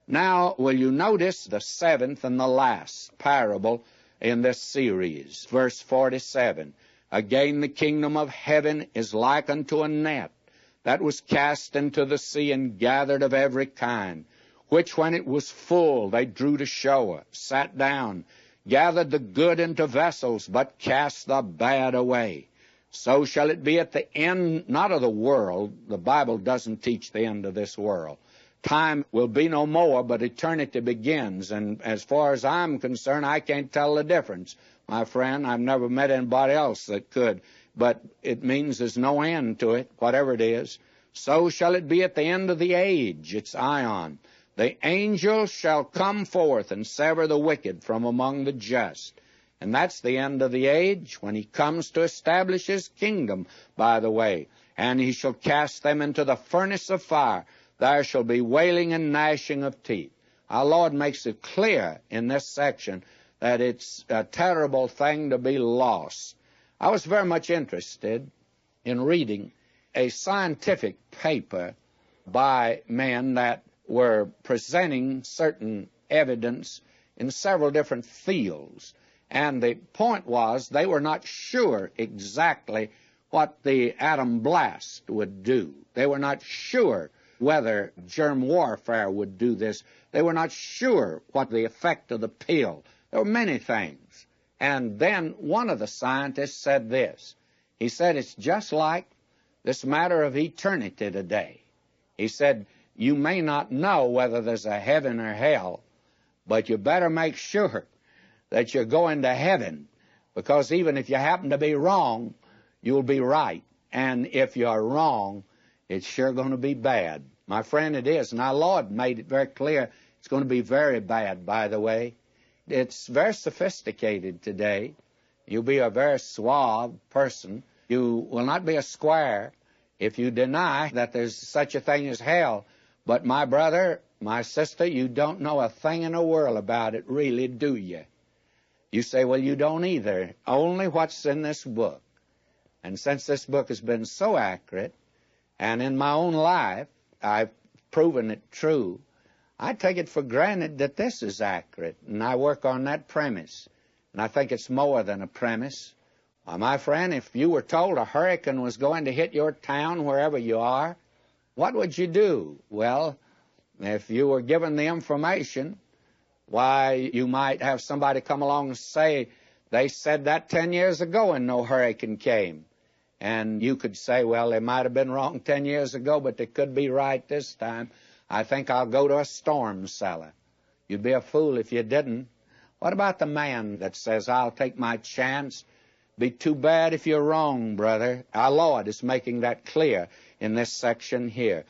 Now, will you notice the seventh and the last parable in this series, verse 47. Again, the kingdom of heaven is like unto a net that was cast into the sea and gathered of every kind, which when it was full they drew to shore, sat down, gathered the good into vessels, but cast the bad away. So shall it be at the end, not of the world. The Bible doesn't teach the end of this world. Time will be no more, but eternity begins. And as far as I'm concerned, I can't tell the difference. My friend, I've never met anybody else that could. But it means there's no end to it, whatever it is. So shall it be at the end of the age. It's Ion. The angel shall come forth and sever the wicked from among the just. And that's the end of the age, when he comes to establish his kingdom, by the way. And he shall cast them into the furnace of fire. There shall be wailing and gnashing of teeth. Our Lord makes it clear in this section that it's a terrible thing to be lost. I was very much interested in reading a scientific paper by men that were presenting certain evidence in several different fields. And the point was they were not sure exactly what the atom blast would do. They were not sure whether germ warfare would do this. They were not sure what the effect of the pill. There were many things. And then one of the scientists said this. He said, it's just like this matter of eternity today. He said, you may not know whether there's a heaven or hell, but you better make sure that you're going to heaven, because even if you happen to be wrong, you'll be right. And if you're wrong, it's sure going to be bad. My friend, it is. And our Lord made it very clear it's going to be very bad, by the way. It's very sophisticated today. You'll be a very suave person. You will not be a square if you deny that there's such a thing as hell. But my brother, my sister, you don't know a thing in the world about it, really, do you? You say, well, you don't either. Only what's in this book. And since this book has been so accurate, and in my own life, I've proven it true, I take it for granted that this is accurate, and I work on that premise. And I think it's more than a premise. My friend, if you were told a hurricane was going to hit your town wherever you are, what would you do? Well, if you were given the information, why, you might have somebody come along and say, they said that 10 years ago and no hurricane came. And you could say, well, they might have been wrong 10 years ago, but they could be right this time. I think I'll go to a storm cellar. You'd be a fool if you didn't. What about the man that says, I'll take my chance? Be too bad if you're wrong, brother. Our Lord is making that clear in this section here.